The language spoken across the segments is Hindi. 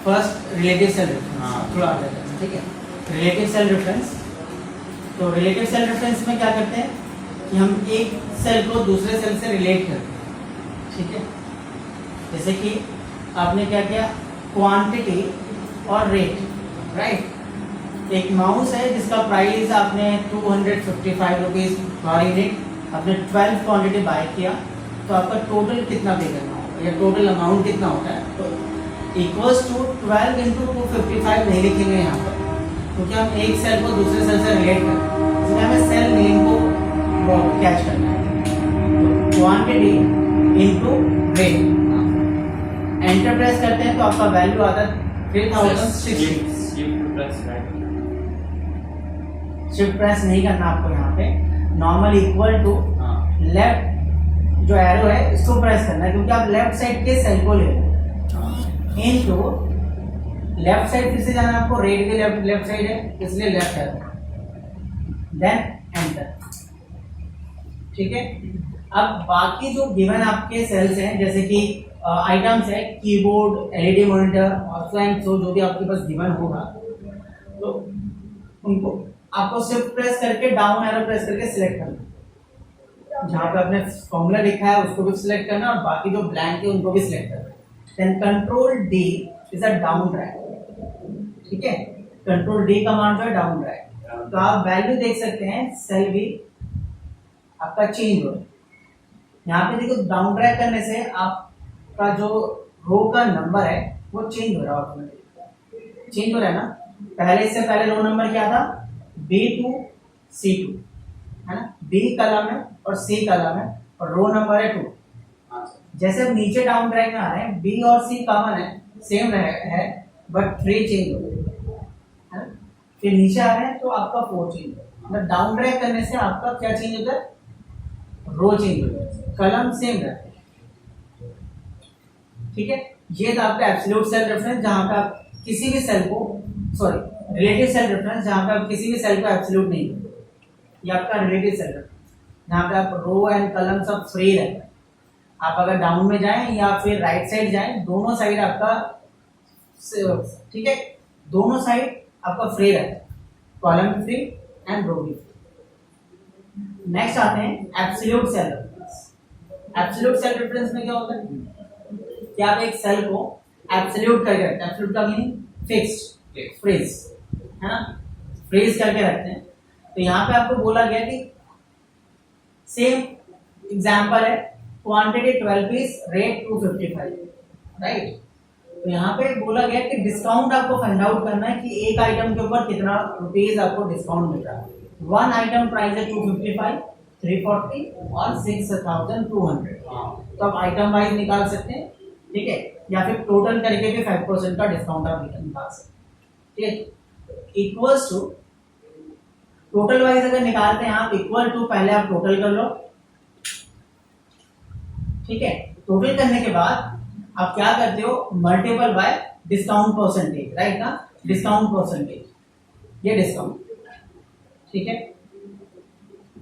फर्स्ट रिलेटिव सेल रेफरेंस थोड़ा आ जाता है, ठीक है। रिलेटिव सेल रेफरेंस, तो रिलेटिव सेल रेफरेंस में क्या करते हैं कि हम एक सेल को दूसरे सेल से रिलेट करते हैं, ठीक है। जैसे कि आपने क्या किया, क्वांटिटी और रेट, राइट। एक माउस है जिसका प्राइस आपने 255 रुपीज पर यूनिट, आपने 12 क्वांटिटी बाय किया, तो आपका टोटल कितना पे करना होगा या टोटल अमाउंट कितना होता है, तो इक्वल्स टू 12 इंटू 255 नहीं लिखेंगे यहाँ पर, क्योंकि हम एक सेल को दूसरे सेल से रिलेट करते हैं, इसलिए हमें सेल नेम को कैच करना है। तो quantity into rate, enter press करते हैं तो आपका वैल्यू आता है 3060। शिफ्ट प्रेस नहीं करना आपको यहाँ पे, नॉर्मल इक्वल टू लेफ्ट जो एरो है इसको प्रेस करना है, क्योंकि आप लेफ्ट साइड के सेल को ले रहे हैं। इनटू लेफ्ट साइड फिर से जाना आपको, रेट के लेफ्ट साइड है इसलिए लेफ्ट एरो, देन एंटर, ठीक है। अब बाकी जो गिवन आपके सेल्स हैं, जैसे कि आइटम्स है कीबोर्ड, एलईडी मॉनिटर और सो जो भी आपके पास गिवन होगा, तो उनको आपको शिफ्ट प्रेस करके डाउन एरो प्रेस करके सिलेक्ट करना, जहां पे आपने फॉर्मूला लिखा है उसको भी सिलेक्ट करना और बाकी जो ब्लैंक है उनको भी सिलेक्ट करना। Then control D is a down drag, ठीक है। कंट्रोल डी कमांड जो है डाउन ड्रैग, तो आप वैल्यू देख सकते हैं सेल भी आपका चेंज हो रहा है। यहाँ पे देखो डाउन ड्रैग करने से आपका जो रो का नंबर है वो चेंज हो रहा है, ऑटोमेटिकली चेंज हो रहा है ना। पहले इससे पहले रो नंबर क्या था, B2 C2 है ना, B कॉलम है और C कॉलम है और रो नंबर है 2। जैसे अब नीचे डाउन ड्रैग में आ रहे हैं, B और C कॉमन है, सेम है, बट 3 चेंज हो गए है। फिर नीचे आ रहे हैं तो आपका 4 चेंज हो गया, मतलब डाउन ड्रैग करने से आपका क्या चेंज होता है, रो चेंज हो जाए, कॉलम सेम रहता है, ठीक है। ये था आपका एब्सोल्यूट सेल रेफरेंस, जहां पे आप किसी भी सेल को, सॉरी रिलेटिव सेल रेफरेंस, जहां पे आप किसी भी सेल को एब्सोल्यूट नहीं करते, ये आपका रिलेटिव सेल रेफरेंस, जहां पे आप रो एंड कॉलम सब फ्री रहता है। आप अगर डाउन में जाएं या फिर राइट साइड जाएं, दोनों साइड आपका, ठीक है, दोनों साइड आपका फ्री रहता है, कॉलम भी फ्री एंड रो भी फ्री। नेक्स्ट आते हैं absolute cell reference. Absolute cell reference में क्या होता है कि आप एक सेल को एब्सोल्यूट करके रखते हैं, एब्सोल्यूट का मीनिंग फिक्स्ड, फ्रीज है ना, फ्रीज करके रखते हैं। तो यहाँ पे आपको बोला गया कि सेम एग्जांपल है, क्वांटिटी 12 पीस, रेट 255, राइट। तो यहाँ पे बोला गया कि डिस्काउंट आपको फाइंड आउट करना है कि एक आइटम के ऊपर कितना रुपीज आपको डिस्काउंट मिल रहा है। वन आइटम प्राइस है 255, 340 और 6200। तो आप आइटम वाइज निकाल सकते हैं, ठीक है, या फिर टोटल करके भी 5% का डिस्काउंट आप निकाल सकते हैं, ठीक है। इक्वल्स टू टोटल वाइज अगर निकालते हैं आप, इक्वल टू पहले आप टोटल कर लो, ठीक है। टोटल करने के बाद आप क्या करते हो, multiple bye discount percentage, right ना, डिस्काउंट परसेंटेज, ये डिस्काउंट, ठीक है।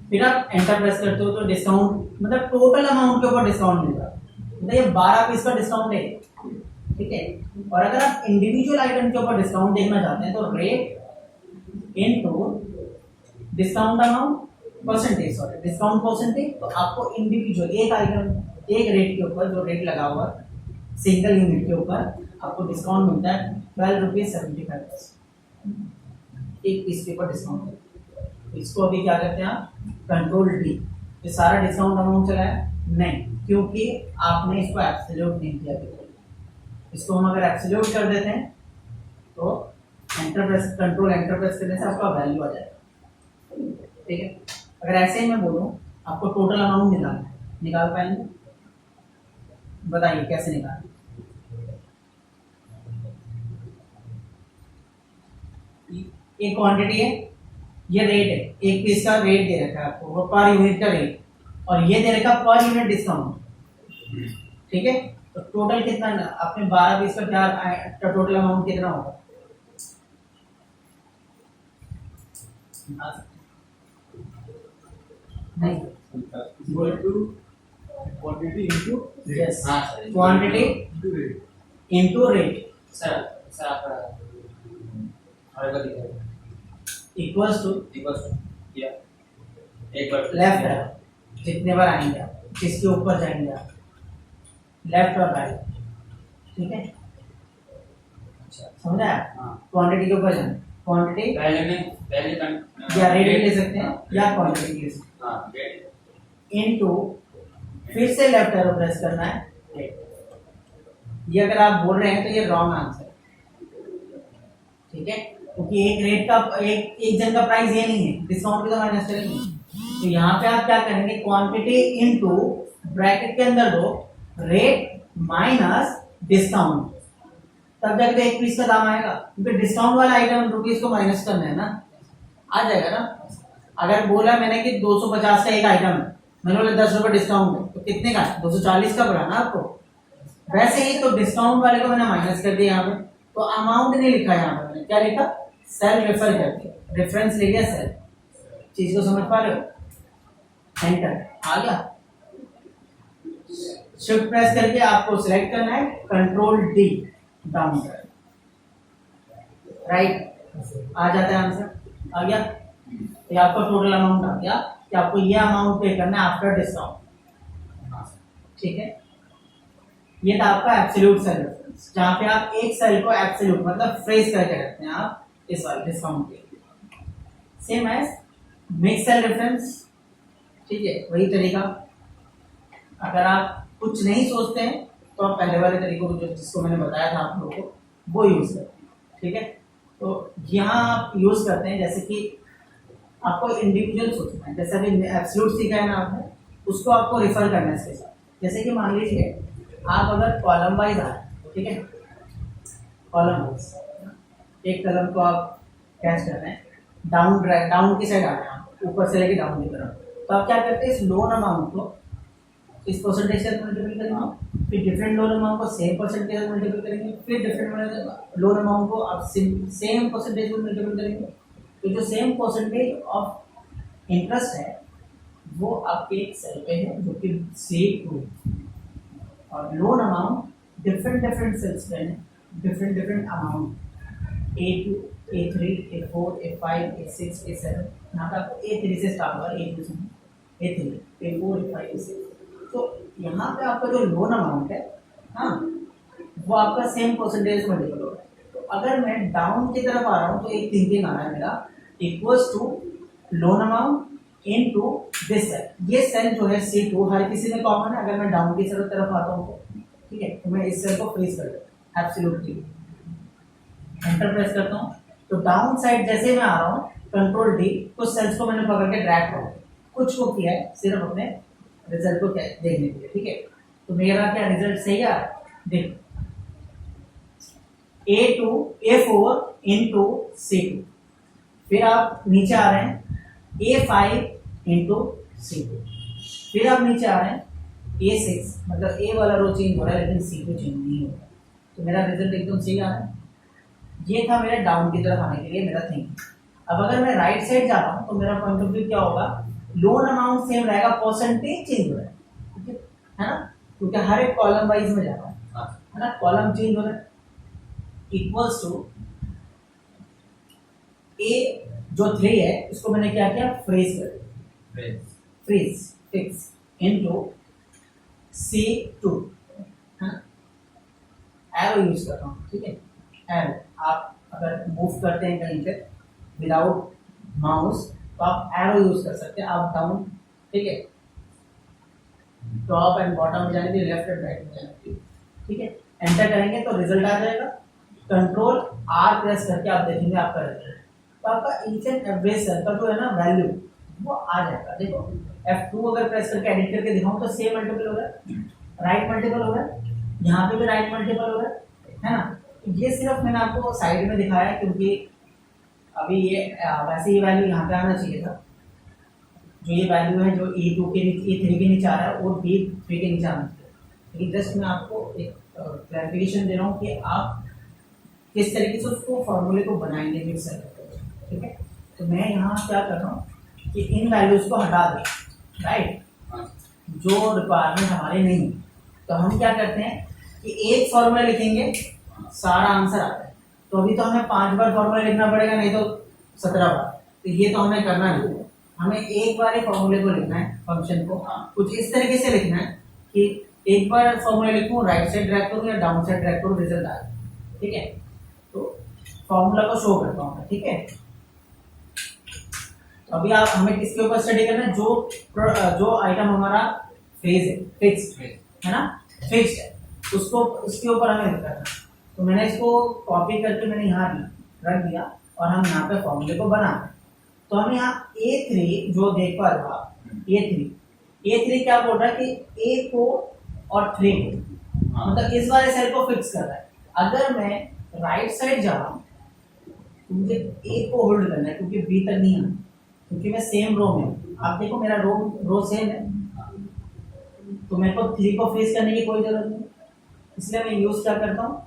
फिर आप एंटर प्रेस करते हो तो डिस्काउंट, मतलब टोटल अमाउंट के ऊपर डिस्काउंट मिल रहा है, मतलब ये 12 पीस का डिस्काउंट है, ठीक है। और अगर आप इंडिविजुअल आइटम के ऊपर डिस्काउंट देखना चाहते हैं तो rate into discount amount percentage, sorry discount percentage, तो आपको इंडिविजुअल एक आइटम, एक रेट के ऊपर जो रेट लगा हुआ सिंगल यूनिट के ऊपर आपको डिस्काउंट मिलता है 12.75 एक पीस के ऊपर डिस्काउंट। इसको अभी क्या करते हैं आप, कंट्रोल डी, ये सारा डिस्काउंट अमाउंट चला है नहीं, क्योंकि आपने इसको एब्सोल्यूट नहीं किया। इसको हम अगर एब्सोल्यूट कर देते हैं तो enter press, control enter press करने से आपका वैल्यू आ जाएगा, ठीक है। अगर ऐसे ही मैं बोलूँ आपको टोटल अमाउंट निकालना है, निकाल पाएंगे, बताइए कैसे निकालें। एक क्वांटिटी है, ये रेट है, एक पीस का रेट दे रखा है आपको, वो पर यूनिट का रेट, और ये दे रखा पर यूनिट डिस्काउंट, ठीक है। तो टोटल कितना है, आपने 12 पीस का क्या टोटल अमाउंट कितना होगा, नहीं equal to quantity into yes हाँ sir quantity into rate. Into rate sir sir आप और का दिखाइए इक्वल्स टू किया एक बार लेफ्ट है जितने बार आएंगे आप किसके ऊपर जाएंगे आप लेफ्ट और राइट ठीक है अच्छा समझा आप हाँ क्वांटिटी के ऊपर जाना क्वांटिटी पहले या रेट ले सकते हैं या क्वांटिटी ले सकते हाँ रेट हैं इनटू फिर से लेफ्ट एरो प्रेस करना है रेट ये अगर आप बोल रहे हैं तो ये रॉन्ग आंसर ठीक है क्योंकि एक रेट का एक जन का प्राइस ये नहीं है डिस्काउंट भी तो माइनस करेंगे तो यहाँ पे आप क्या करेंगे क्वांटिटी इनटू ब्रैकेट के अंदर दो रेट माइनस डिस्काउंट तब जाके एक पीस का दाम आएगा क्योंकि डिस्काउंट वाला आइटम रुपीस को माइनस करना है ना आ जाएगा ना अगर बोला मैंने कि 250 का एक आइटम है मैंने बोला 10 रुपए डिस्काउंट है तो कितने का 240 का पड़ा ना आपको वैसे ही तो डिस्काउंट वाले को मैंने माइनस कर दिया यहाँ पे तो अमाउंट नहीं लिखा यहाँ पे मैंने क्या लिखा सेल रेफर करके रेफरेंस ले लिया सेल चीज को समझ पा रहे हो एंटर आ गया शिफ्ट प्रेस करके आपको सिलेक्ट करना है कंट्रोल डी डाउन कर राइट आ जाता है आंसर आ गया ये आपका टोटल अमाउंट आ गया कि आपको ये अमाउंट पे करना है आफ्टर डिस्काउंट ठीक है ये था आपका एब्सोल्यूट सेल रेफरेंस जहाँ पे आप एक सेल को एब्सोल्यूट मतलब फ्रेज करके रखते हैं आप इस वाले डिस्काउंट के same as mix cell reference ठीक है वही तरीका अगर आप कुछ नहीं सोचते हैं तो आप पहले वाले तरीकों को जिसको मैंने बताया था आप लोगों को वो यूज करते हैं ठीक है तो यहाँ आप यूज करते हैं जैसे कि आपको इंडिविजुअल सोचना है जैसे अभी एब्सोल्यूट सीखा है ना आपने उसको आपको रिफर करना है इसके साथ जैसे कि मान लीजिए आप अगर कॉलम वाइज आ रहे हैं ठीक है कॉलम वाइज एक कलम को आप कैच कर रहे हैं डाउन की साइड आ रहे हैं आप ऊपर से लेके डाउन की तरफ तो आप क्या करते हैं इस लोन अमाउंट को इस परसेंटेज से मल्टीपल करेंगे फिर डिफरेंट लोन अमाउंट को सेम परसेंटेज में मल्टीपल करेंगे फिर डिफरेंट लोन अमाउंट को आप सेम परसेंटेज में मल्टीपल करेंगे तो जो सेम परसेंटेज ऑफ इंटरेस्ट है वो आपके एक सेल पे है जो कि C2 और लोन अमाउंट डिफरेंट सेल्स पे है different amount A2 A3 A4 A5 A6 A7 यहाँ पे आपको A3 से स्टार्ट होगा A3 A4 A5 A6 तो यहाँ पे आपका जो लोन अमाउंट है हाँ वो आपका सेम परसेंटेज में मल्टीपल होगा तो अगर मैं डाउन की तरफ आ रहा हूँ तो एक थिंकिंग आ रहा है मेरा equals to loan amount into this cell ये सेल जो है C2 हर किसी में कॉमन है अगर मैं डाउन की तरफ आता हूँ तो ठीक है तो मैं इस सेल को फ्रीज कर देता हूँ एब्सोल्युटली एंटर प्रेस करता हूँ तो डाउन साइड जैसे मैं आ रहा हूँ कंट्रोल डी कुछ सेल्स को मैंने पकड़ के ड्रैग किया कुछ को किया है सिर्फ अपने रिजल्ट को देखने के लिए ठीक है तो मेरा क्या रिजल्ट सही है देखो A2 A4 इंटू C2 फिर आप नीचे आ रहे हैं A5 इंटू C2 फिर आप नीचे आ रहे हैं A6 मतलब A वाला रो चेंज हो रहा है लेकिन C2 चेंज नहीं हो रहा तो मेरा रिजल्ट एकदम सही आ रहा है ये था मेरा डाउन की तरफ आने के लिए मेरा थिंकिंग अब अगर मैं राइट साइड जा रहा हूँ तो मेरा पॉइंट ऑफ व्यू क्या होगा लोन अमाउंट सेम रहेगा परसेंटेज चेंज हो रहा है ठीक है ना क्योंकि हर एक कॉलम वाइज में जा रहा है ना कॉलम चेंज हो रहा है इक्वल्स टू ए जो 3 है उसको मैंने क्या किया फ्रीज कर दिया फ्रीज फिक्स इनटू C2 है ना एरो यूज कर रहा हूँ ठीक है एरो आप अगर मूव करते हैं कहीं पे विदाउट माउस तो आप एरो यूज कर सकते हैं अप डाउन ठीक है टॉप एंड बॉटम में जाने के लिए लेफ्ट एंड राइट में जाने के लिए ठीक है एंटर करेंगे तो रिजल्ट आ जाएगा कंट्रोल आर प्रेस करके आप देखेंगे आपका रिजल्ट तो आपका ईच एंड एवरेज सेल का जो है ना वैल्यू वो आ जाएगा देखो F2 अगर प्रेस करके एडिट करके दिखाऊं तो सेम मल्टीपल हो रहा है राइट मल्टीपल हो रहा है यहाँ पे भी राइट मल्टीपल हो रहा है ना ये सिर्फ मैंने आपको साइड में दिखाया क्योंकि अभी ये वैसे ये वैल्यू यहाँ पे आना चाहिए था जो ये वैल्यू है जो E2 के E3 के नीचे आ रहा है वो B3 के नीचे आना चाहिए लेकिन जस्ट मैं आपको एक क्लैरिफिकेशन दे रहा हूँ कि आप किस तरीके से उसको फॉर्मूले को बनाएंगे मिक्स ठीक है तो मैं यहाँ क्या कर रहा हूँ कि इन वैल्यूज को हटा दें राइट जो रिक्वायरमेंट हमारे नहीं है, तो हम क्या करते हैं कि एक फॉर्मूला लिखेंगे, सारा आंसर आता है। तो अभी तो हमें 5 बार फॉर्मूला लिखना पड़ेगा, नहीं तो 17 बार। तो ये तो हमें करना नहीं है, हमें एक बार ही फॉर्मूले को लिखना है, फंक्शन को कुछ इस तरीके से लिखना है कि एक बार फॉर्मूला लिखूं, राइट साइड ड्रैग करूं या डाउन साइड ड्रैग करूं, रिजल्ट आए। ठीक है, तो फॉर्मूला को शो करता हूं मैं। ठीक है, तो अभी आप हमें किसके ऊपर स्टडी करना है, जो आइटम हमारा फेज है, फिक्स्ड है ना, फिक्स्ड है, उसको उसके ऊपर हमें करना है। तो मैंने इसको कॉपी करके मैंने यहाँ रख दिया और हम यहाँ पे फॉर्मूले को बना रहे हैं। तो हम यहाँ A3 जो देख पा रहे हो आप, A3 क्या बोल रहा है कि A को और 3 को, मतलब इस वाले सेल को फिक्स कर रहा है। अगर मैं राइट साइड जा रहा हूँ तो मुझे A को होल्ड करना है, क्योंकि B तक नहीं आना, क्योंकि मैं सेम रो में हूँ। आप देखो मेरा रो सेम है, तो मेरे को 3 को फेस करने की कोई जरूरत नहीं, इसलिए मैं यूज क्या करता हूँ,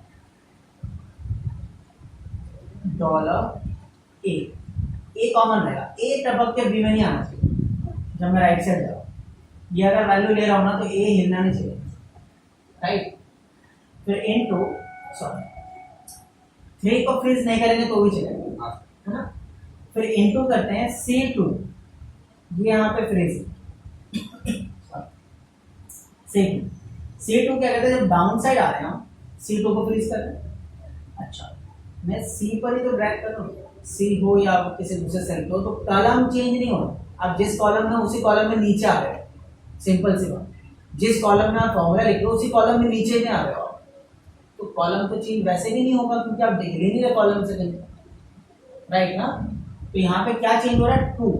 $A कॉमन रहेगा, A टपक के B में नहीं आना चाहिए जब मैं राइट साइड जाऊँ। ये अगर वैल्यू ले रहा हूँ ना तो A हिलना नहीं चाहिए, राइट। फिर इनटू 3 को फ्रीज नहीं करेंगे तो भी चलेगा, है ना। फिर इनटू करते हैं C2, ये यहाँ पे फ्रीज C2 क्या कहते हैं, जब डाउन साइड आ रहे हैं हम C2 को फ्रीज कर रहे हैं। अच्छा, मैं C पर ही तो ड्रैग कर रहा हूँ, C हो या किसी दूसरे सेल हो, तो कॉलम चेंज नहीं होना। आप जिस कॉलम में उसी कॉलम में नीचे आ रहे हो, सिंपल सी बात। जिस कॉलम में आप फॉर्मूला लिख रहे हो उसी कॉलम में नीचे में आ रहे हो, तो कॉलम तो चेंज वैसे भी नहीं होगा, क्योंकि आप देख नहीं रहे कॉलम से कहीं, राइट ना। तो यहाँ पे क्या चेंज हो रहा है, 2,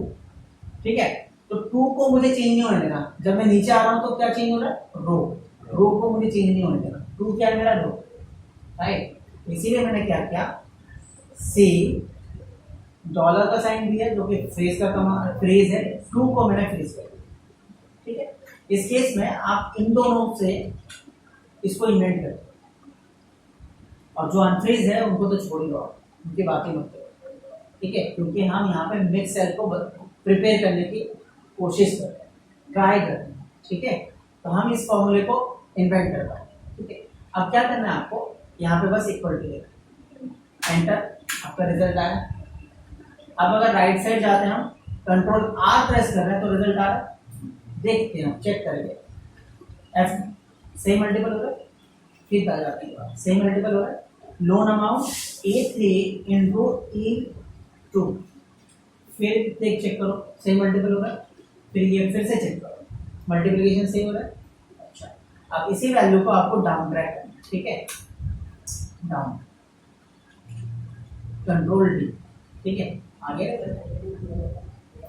ठीक है। तो 2 को मुझे चेंज नहीं होने देना, जब मैं नीचे आ रहा हूँ तो क्या चेंज हो रहा है, रो को मुझे चेंज नहीं होने देना। 2 क्या है मेरा, रो, राइट। इसीलिए मैंने क्या किया, C डॉलर का साइन दिया जो कि फ्रेज का फ्रेज है, 2 को मैंने फ्रीज कर दिया। ठीक है, इस केस में आप इन दोनों से इसको इन्वेंट करते हो, और जो अनफ्रीज है उनको तो छोड़ ही दो, उनकी बात ही मत करो। ठीक है, क्योंकि हम यहाँ पे मिक्स सेल को प्रिपेयर करने की कोशिश कर रहे हैं, ट्राई कर रहे हैं। ठीक है, तो हम इस फॉर्मूले को इन्वेंट कर पाए। ठीक है, अब क्या करना है आपको, यहाँ पे बस इक्वल टू देना, एंटर, आपका रिजल्ट आया। अब अगर राइट साइड जाते हैं हम, कंट्रोल R प्रेस कर रहे हैं तो रिजल्ट आ रहा है, देखते हैं, चेक करेंगे। F सेम मल्टीपल हो रहा है, फिर आ जाती है सेम मल्टीपल हो रहा है, loan amount A3 into E2, फिर देख चेक करो सेम मल्टीपल हो रहा है, फिर ये फिर से चेक करो मल्टीप्लिकेशन सेम हो रहा है। अच्छा, अब इसी वैल्यू को आपको डाउन ट्रैक करना है। ठीक है, डाउन, कंट्रोल D, ठीक है, आगे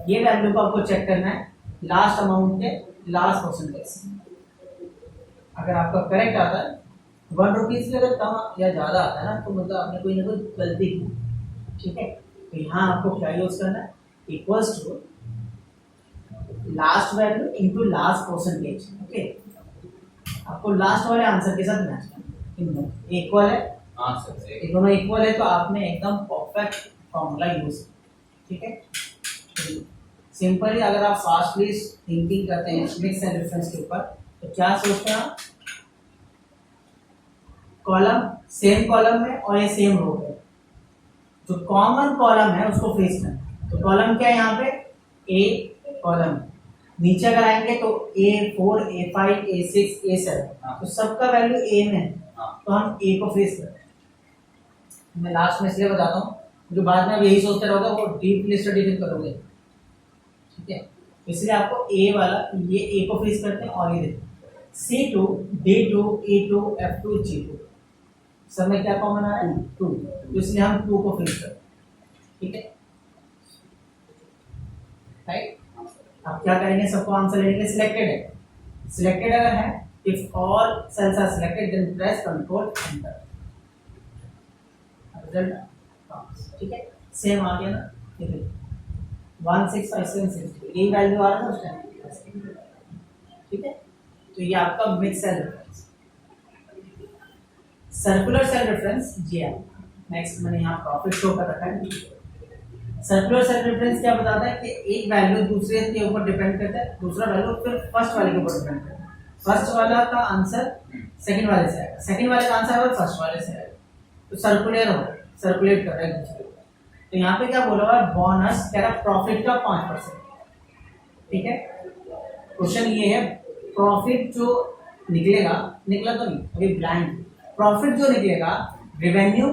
ये वैल्यू को आपको चेक करना है लास्ट अमाउंट के लास्ट परसेंटेज। अगर आपका करेक्ट आता है, 1 रुपीज से अगर कम या ज़्यादा आता है ना, तो मतलब आपने कोई ना कोई गलती की। ठीक है, तो यहाँ आपको क्या यूज करना है, equals to last value into last percentage. Okay, आपको लास्ट वाले आंसर के साथ मैच करना है, इक्वल है, ये दोनों इक्वल है, तो आपने एकदम परफेक्ट फॉर्मूला यूज किया। ठीक है, सिंपली अगर आप फास्टली थिंकिंग करते हैं मिक्स एंड रेफरेंस के ऊपर, तो क्या सोचते हैं आप, कॉलम सेम कॉलम है और ये सेम रो है, जो कॉमन कॉलम है उसको फेस करना। तो कॉलम क्या है यहाँ पे, A कॉलम, नीचे अगर आएंगे तो A4 A5 A6 A7, तो सबका वैल्यू A में है, तो हम A को फेस करते हैं। मैं लास्ट में इसलिए बताता हूँ, जो बाद में आप यही सोचते रहोगे, वो डीपली स्टडी फिर करोगे। ठीक है, इसलिए आपको A वाला, ये A को फेस करते हैं, और ये देखो C2 D2 E2 F2 G2, सब में क्या कॉमन आ रहा है, 2, तो इसलिए हम 2 को फेस करते हैं। ठीक है, राइट। आप क्या करेंगे, सबको आंसर लेंगे, सिलेक्टेड है, सिलेक्टेड अगर है, if all cells are selected then press control enter, result. ठीक है, सेम आ गया ना, ठीक है, 16576 यही वैल्यू आ रहा है उस टाइम। ठीक है, तो ये आपका mix cell reference, circular cell reference. जी हाँ, नेक्स्ट मैंने यहाँ प्रॉफिट शो कर रखा है, सर्कुलर सेल रेफरेंस क्या बताता है कि एक वैल्यू दूसरे के ऊपर डिपेंड करता है, दूसरा वैल्यू फिर फर्स्ट वाले के ऊपर डिपेंड करता है। फर्स्ट वाला का आंसर सेकंड वाले से आएगा, सेकंड वाले का आंसर और फर्स्ट वाले से आएगा, तो सर्कुलर हो सर्कुलेट कर रहा है दूसरे ऊपर। तो यहाँ पे क्या बोला हुआ है, बोनस कह रहा है प्रॉफिट का 5%। ठीक है, क्वेश्चन ये है प्रॉफिट जो निकलेगा, निकला तो नहीं अभी ब्लैंक, प्रॉफिट जो निकलेगा revenue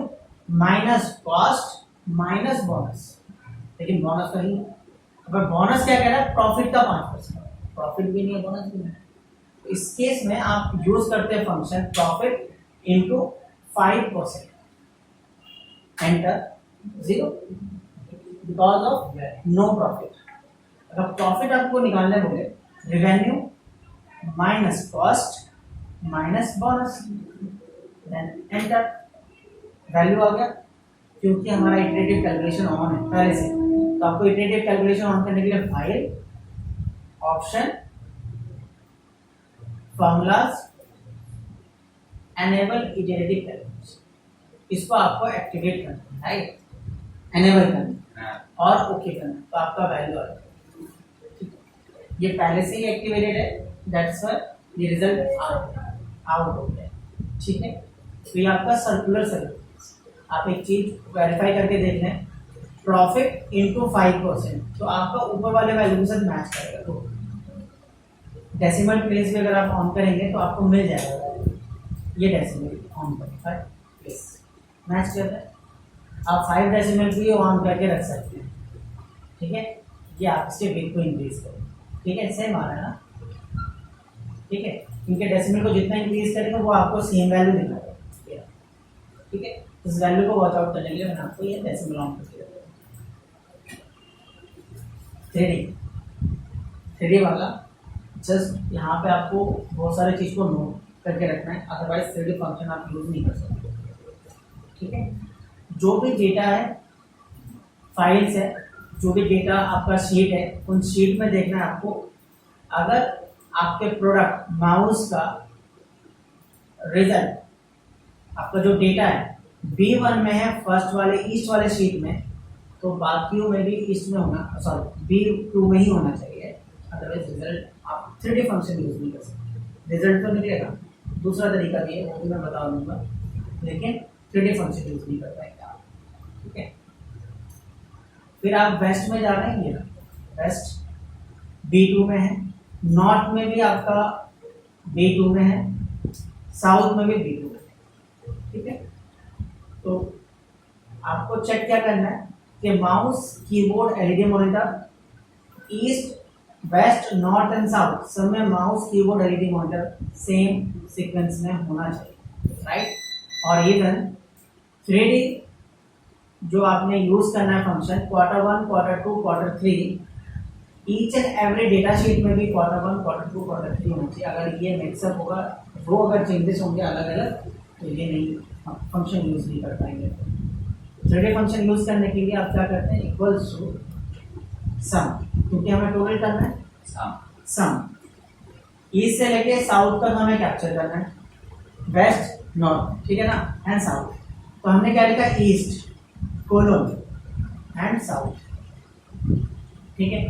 minus cost minus bonus, लेकिन बोनस का ही, अगर बोनस क्या कह रहा है, प्रॉफिट का 5%, प्रॉफिट भी नहीं है बोनस भी नहीं है। तो इस केस में आप यूज करते हैं function profit into 5%, enter 0 because of no profit. अगर प्रॉफिट आपको निकालने बोले revenue minus cost minus bonus, then enter, value आ गया, क्योंकि हमारा इटरेटिव कैलकुलेशन ऑन है पहले से। तो आपको इटरेटिव कैलकुलेशन ऑन करने के लिए file, option, formulas, enable iterative calculation, इसको आपको एक्टिवेट करना है, एनेबल करना और ओके करना, तो आपका वैल्यू आ जाएगा। ये पहले से ही एक्टिवेटेड है, दैट्स व्हाई ये रिजल्ट आउट हो गया। ठीक है, तो ये आपका सर्कुलर सर्किट। आप एक चीज वेरीफाई करके देख लें, प्रॉफिट इंटू 5%, तो आपका ऊपर वाले वैल्यू के साथ मैच करेगा। तो डेसिमल प्लेस भी अगर आप ऑन करेंगे तो आपको मिल जाएगा, ये डेसिमल ऑन करें प्लेस मैच कर रहा है, आप 5 डेसिमल भी ऑन करके रख सकते हैं। ठीक है, ये आप इसके वेट को इंक्रीज करें। ठीक है, सेम आ रहा है ना। ठीक है, इनके डेसिमल को जितना इंक्रीज करेंगे वो आपको सेम वैल्यू दिखाएगा। ठीक है, इस वैल्यू को वॉच आउट करने के लिए मैंने आपको ये डेसिमल ऑन कर दिया। 3D वाला जस्ट यहाँ पे आपको बहुत सारी चीज़ को नोट करके रखना है, अदरवाइज 3D फंक्शन आप यूज नहीं कर सकते। ठीक है, जो भी डेटा है फाइल्स है, जो भी डेटा आपका शीट है, उन शीट में देखना है आपको, अगर आपके प्रोडक्ट माउस का रिजल्ट, आपका जो डेटा है B1 में है फर्स्ट वाले ईस्ट वाले शीट में, तो बाकियों में भी ईस्ट में होना, सॉरी B2 में ही होना चाहिए, अदरवाइज रिजल्ट आप 3D फंक्शन यूज नहीं कर सकते। रिजल्ट तो निकलेगा, दूसरा तरीका भी है, वो भी मैं बता दूंगा, लेकिन 3D फंक्शन यूज नहीं कर पाएंगे आप। ठीक है, फिर आप वेस्ट में जा रहे हैं, वेस्ट B2 में है, नॉर्थ में भी आपका B2 में है, साउथ में भी B2 में है। ठीक है, तो आपको चेक क्या करना है कि mouse, keyboard, LED monitor, east, west, north and south सब में mouse, keyboard, LED monitor same sequence में होना चाहिए, राइट। और इवन 3D जो आपने यूज करना है function Q1, Q2, Q3, each and every data sheet में भी Q1, Q2, Q3 होना चाहिए। अगर ये मिक्सअप होगा, वो अगर चेंजेस होंगे अलग अलग, तो ये नहीं फंक्शन यूज नहीं कर पाएंगे। 3D फंक्शन यूज करने के लिए आप क्या करते हैं, इक्वल्स टू सम, क्योंकि हमें टोटल करना है सम, ईस्ट से लेके साउथ तक हमें कैप्चर करना है, वेस्ट, नॉर्थ, ठीक है ना, एंड साउथ। तो हमने क्या लिखा, ईस्ट कोलोन एंड साउथ। ठीक है,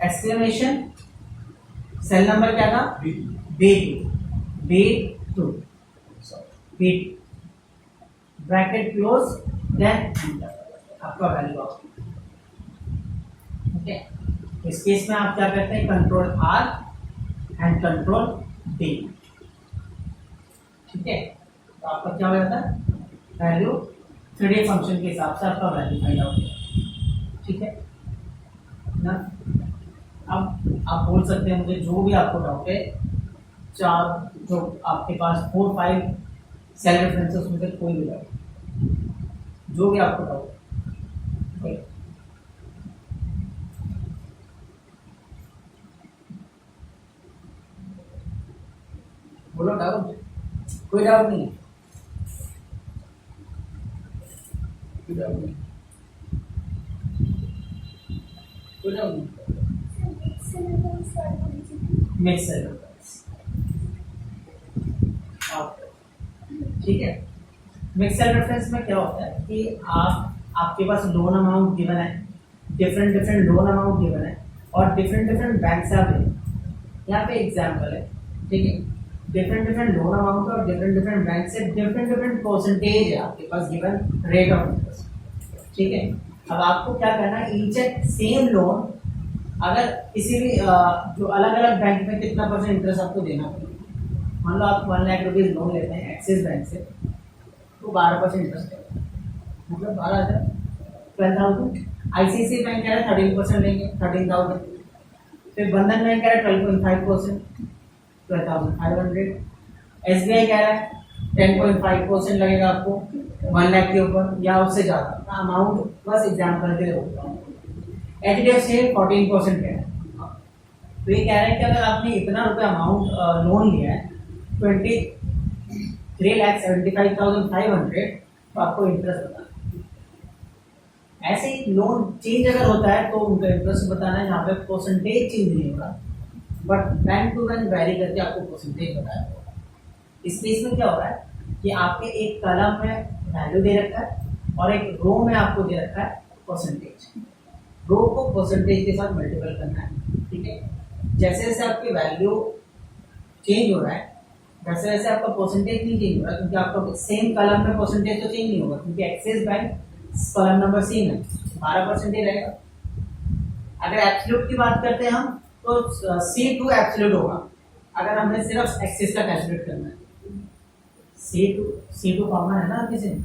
एक्सक्लेमेशन, सेल नंबर क्या था, B2, bracket close, then enter, आपका वैल्यू आ गया। ठीक है, इस केस में आप क्या करते हैं, control R and control D। ठीक है, तो आपका क्या हो जाता है, वैल्यू 3D फंक्शन के हिसाब से आपका वैल्यू फाइंड आउट होगा। ठीक है ना, अब आप बोल सकते हैं मुझे जो भी आपको डाउट है, 4 जो आपके पास 4-5 सेल रेफरेंसेस उसमें से कोई भी डाउट, जो भी आपको डाउट है, बोलो डाउट, कोई डाउट नहीं, कोई डाउट नहीं, कोई डाउट नहीं। मिक्स सेल रेफरेंस, ठीक है। मिक्स सेल रेफरेंस में क्या होता है कि आपके पास लोन अमाउंट गिवन है, different different loan amount given है और डिफरेंट डिफरेंट बैंक से आप दें। यहाँ पे एग्जाम्पल है, ठीक है, डिफरेंट डिफरेंट लोन अमाउंट और डिफरेंट डिफरेंट बैंक से डिफरेंट डिफरेंट परसेंटेज है आपके पास गिवन रेट ऑफ इंटरेस्ट, ठीक है। अब आपको क्या करना है, ईच एंड सेम लोन अगर किसी भी जो अलग अलग बैंक में कितना % इंटरेस्ट आपको देना पड़ेगा। मान लो आप 1 लाख रुपीज़ लोन लेते हैं एक्सिस बैंक से, तो 12% इंटरेस्ट है, मतलब 12,000 12,000। ICICI बैंक कह रहा है 13% लेंगे, 13,000। फिर बंधन बैंक कह रहा है 12.5%, 12,500। SBI कह रहा है 10.5% लगेगा आपको 1 लाख के ऊपर या उससे ज़्यादा अमाउंट, बस एग्जाम्पल के लिए होता है। HDFC 14% कह रहा है। तो ये कह रहा है कि अगर आपने इतना रुपये अमाउंट लोन लिया है 23,75,500, तो आपको इंटरेस्ट बताना है। ऐसे ही लोन चेंज अगर होता है तो उनका इंटरेस्ट बताना है, जहाँ पे परसेंटेज चेंज नहीं होगा, but bank to bank vary करके आपको परसेंटेज बताया होगा। इस केस में क्या हो रहा है कि आपके एक कॉलम में वैल्यू दे रखा है और एक रो में आपको दे रखा है परसेंटेज। रो को परसेंटेज के साथ मल्टीपल करना है, ठीक है। जैसे जैसे आपकी वैल्यू चेंज हो रहा है वैसे वैसे आपका परसेंटेज नहीं चेंज हो रहा, क्योंकि आपका सेम कॉलम में परसेंटेज तो चेंज नहीं होगा, क्योंकि axis bank column number same है, 12% रहेगा। अगर एब्सोल्यूट की बात करते हैं हम, तो C2 एब्सोल्यूट होगा अगर हमने सिर्फ एक्सिस का कैलकुलेट करना है। C2 कॉमन है ना किसी में।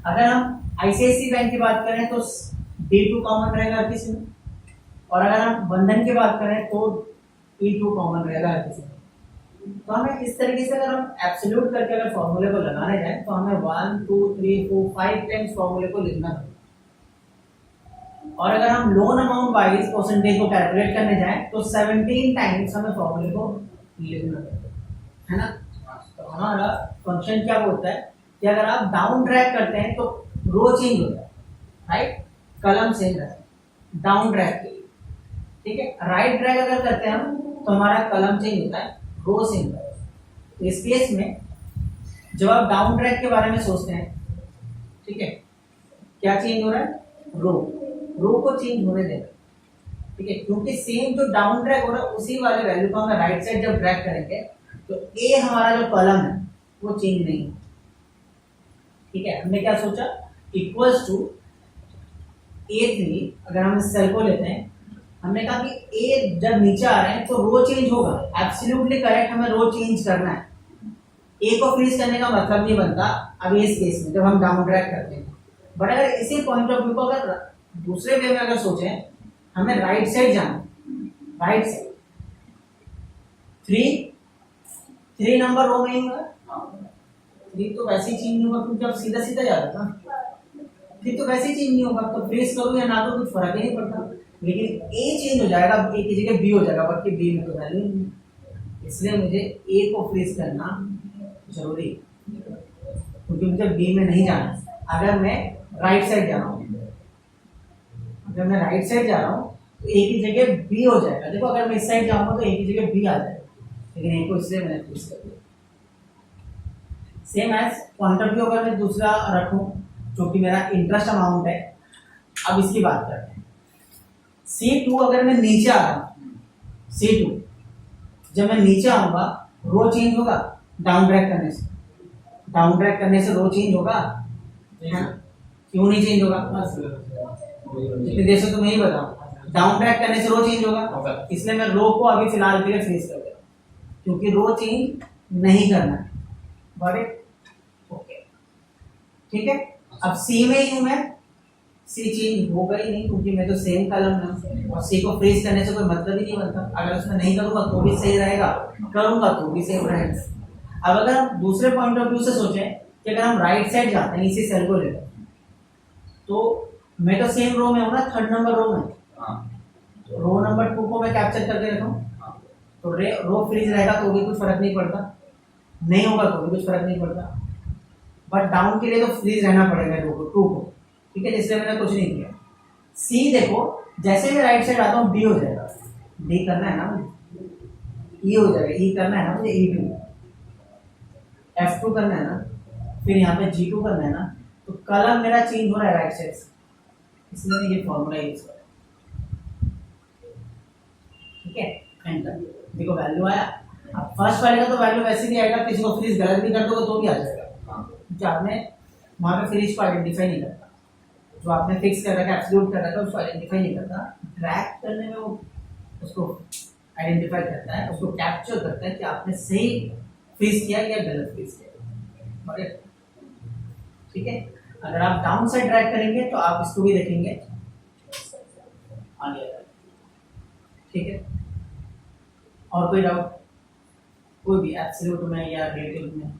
अगर हम ICICI बैंक की बात करें तो D2 कॉमन रहेगा हर किसी में, और अगर हम बंधन की बात करें तो E2 कॉमन रहेगा हर किसी में। तो हमें इस तरीके से अगर हम एब्सोल्यूट करके अगर फॉर्मूले को लगाने जाए तो हमें 1 2 3 4 5 टाइम्स फॉर्मूले को लिखना है। और अगर हम लोन अमाउंट वाइज परसेंटेज को कैलकुलेट करने जाएं तो 17 टाइम्स हमें फॉर्मूले को लिखना है ना। तो हमारा फंक्शन क्या बोलता है कि अगर आप डाउन ड्रैग करते हैं तो रो चेंज होता है, राइट, कलम सेम रहता है डाउन ड्रैग के लिए, ठीक है। राइट ड्रैग अगर करते हैं हम तो हमारा कलम चेंज होता है, रो सेम रहता है। तो इस केस में जब आप डाउन ड्रैग के बारे में सोचते हैं, ठीक है, क्या चेंज हो रहा है, रो को चेंज होने देना, ठीक है, क्योंकि सेम जो डाउन ड्रैग हो रहा है उसी वाले वैल्यू को हमें राइट साइड जब ड्रैग करेंगे तो ए हमारा जो कॉलम है वो चेंज नहीं होगा, ठीक है। हमने क्या सोचा, इक्वल्स टू A3, अगर हम इस सेल को लेते हैं, हमने कहा कि ए जब नीचे आ रहे हैं तो रो चेंज होगा, एब्सोल्युटली करेक्ट, हमें रो चेंज करना है। ए को फ्रीज करने का मतलब नहीं बनता अभी इस केस में जब हम डाउन ड्रैग करते हैं। बट अगर इसी पॉइंट ऑफ व्यू को अगर दूसरे वे में अगर सोचें, हमें राइट साइड जाना, राइट साइड 3 नंबर रो में ही होगा, 3 तो वैसे ही चेंज नहीं होगा क्योंकि अब सीधा सीधा जा रहा था, फिर तो वैसे ही चेंज नहीं होगा, तो फ्रीज करूँ या ना तो कुछ फर्क ही नहीं पड़ता। लेकिन ए चेंज हो जाएगा, ए की जगह बी हो जाएगा, बल्कि बी में तो वैल्यू नहीं, इसलिए मुझे ए को फ्रीज करना जरूरी, क्योंकि मुझे बी में नहीं जाना। अगर मैं राइट साइड जा रहा हूँ, अगर मैं राइट साइड जा रहा हूँ तो ए की जगह बी हो जाएगा। देखो अगर मैं इस साइड जाऊंगा तो ए की जगह बी आ जाएगा, लेकिन ए को इसलिए मैंने फ्रीज कर दिया। Same as point of view अगर मैं दूसरा रखूं जो कि मेरा इंटरेस्ट अमाउंट है, अब इसकी बात करते हैं। C2 अगर मैं नीचे आ रहा हूँ, C2 जब मैं नीचे आऊंगा रो चेंज होगा डाउन ड्रैग करने से, डाउन ड्रैग करने से रो चेंज होगा, क्यों नहीं चेंज होगा, इतनी देर से तो मैं ही बताऊं, डाउन ड्रैग करने से रो चेंज होगा, इसलिए मैं रो को अभी फिलहाल के लिए फ्रीज कर दे रहा हूं, क्योंकि रो चेंज नहीं करना है। बड़े ओके, ठीक है। अब सी में ही हूं मैं, सी चेंज होगा ही नहीं क्योंकि मैं तो सेम कॉलम में हूं, और सी को फ्रीज करने से कोई मतलब ही नहीं बनता। अगर उसमें नहीं करूंगा तो भी सही रहेगा, करूंगा तो भी सही रहेगा। अब अगर हम दूसरे पॉइंट ऑफ व्यू से सोचें कि अगर हम राइट साइड जाते हैं इसी सेल को लेकर, तो मैं तो सेम रो में हूं ना, 3rd नंबर रो में, तो रो नंबर 2 को मैं कैप्चर करके रखा हूं, तो रो फ्रीज रहेगा तो भी कुछ फर्क नहीं पड़ता, नहीं होगा तो भी कुछ फर्क नहीं पड़ता, बट डाउन के लिए तो फ्रीज रहना पड़ेगा रो को 2 को, ठीक है, इसलिए मैंने कुछ नहीं किया। सी देखो जैसे मैं राइट साइड आता हूँ डी हो जाएगा, डी करना है ना मुझे, ई हो जाएगा, ई करना है ना मुझे, E2, F2 करना है ना, फिर यहाँ पे G2 करना है ना, तो कलम मेरा चेंज हो रहा है राइट साइड से, इसलिए मैं ये फॉर्मूला यूज कर रहा हूँ। ठीक है, एंटर। देखो वैल्यू आया। अब फर्स्ट वाले का तो वैल्यू वैसे भी आएगा, किसी को फ्रीज गलत भी कर दोगे तो भी आ जाएगा, क्योंकि आपने वहाँ पे फ्रीज को आइडेंटिफाई नहीं करता। जो आपने फिक्स कर रखा है, एब्सोल्यूट कर रखा है, उसको आइडेंटिफाई नहीं करता। ट्रैक करने में वो उसको आइडेंटिफाई करता है, उसको कैप्चर करता है कि आपने सही फ्रीज किया या गलत फ्रीज किया। और ठीक है, अगर आप डाउन साइड ड्रैग करेंगे तो आप इसको भी देखेंगे आगे। ठीक है, और कोई डाउट? कोई भी एब्सोल्यूट में या रिलेटिव में,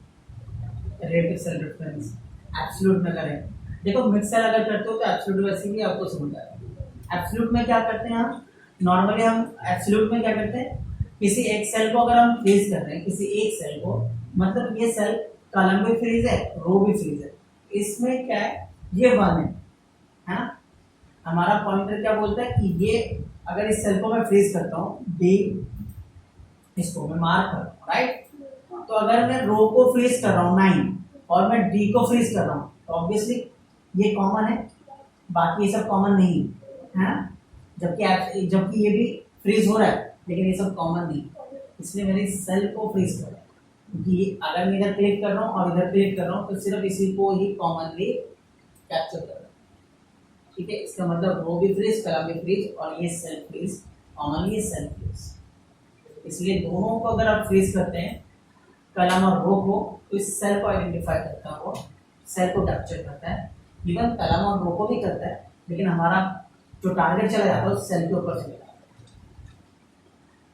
रिलेटिव सेल रेफरेंस एब्सोल्यूट में करें। देखो मिक्सर अगर करते हो तो एब्सोल्यूट वैसे भी आपको समझ आएगा। एब्सोल्यूट में क्या करते हैं हम नॉर्मली, हम एब्सोल्यूट में क्या करते हैं, किसी एक सेल को अगर हम फ्रीज कर रहे हैं, किसी एक सेल को, मतलब ये सेल कॉलम भी फ्रीज है, रो भी फ्रीज है, इसमें क्या है, ये 1 है ना। हमारा पॉइंटर क्या बोलता है कि ये अगर इस सेल को मैं फ्रीज करता हूँ डी, इसको मैं मार्क कर रहा हूँ राइट, तो अगर मैं रो को फ्रीज कर रहा हूँ 9 और मैं डी को फ्रीज कर रहा हूँ तो ऑब्वियसली ये कॉमन है, बाकी ये सब कॉमन नहीं है ना। जबकि ये भी फ्रीज हो रहा है लेकिन ये सब कॉमन नहीं, इसलिए मैंने सेल को फ्रीज कर रहा है, क्योंकि अगर मैं इधर क्लिक कर रहा हूँ और इधर क्लिक कर रहा हूँ तो सिर्फ इसी को ही कॉमनली कैप्चर कर रहा है। ठीक है, इसका मतलब रो भी फ्रीज, कॉलम भी फ्रीज, और ये cell freeze, commonly cell freeze. इसलिए दोनों को अगर आप फ्रीज करते हैं, कॉलम और रो को, तो इस सेल को आइडेंटिफाई करता है, वो सेल को कैप्चर करता है। इवन कॉलम और रो को भी करता है, लेकिन हमारा जो टारगेट चला जाता है उस सेल के ऊपर चले जाता है।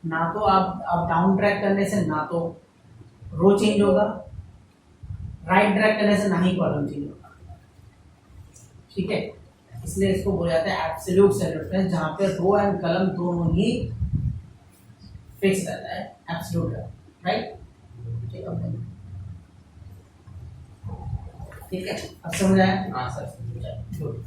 ना तो आप डाउन ट्रैक करने से ना तो रो चेंज होगा, राइट ट्रैक करने से ना ही कॉलम चेंज होगा। ठीक है, इसलिए इसको बोला जाता है एब्सोल्यूट सेल रेफरेंस, जहाँ पे रो एंड कॉलम दोनों ही फिक्स रहता है, एब्सोल्यूट राइट। ठीक है, अब समझ आया? हाँ सर। गुड।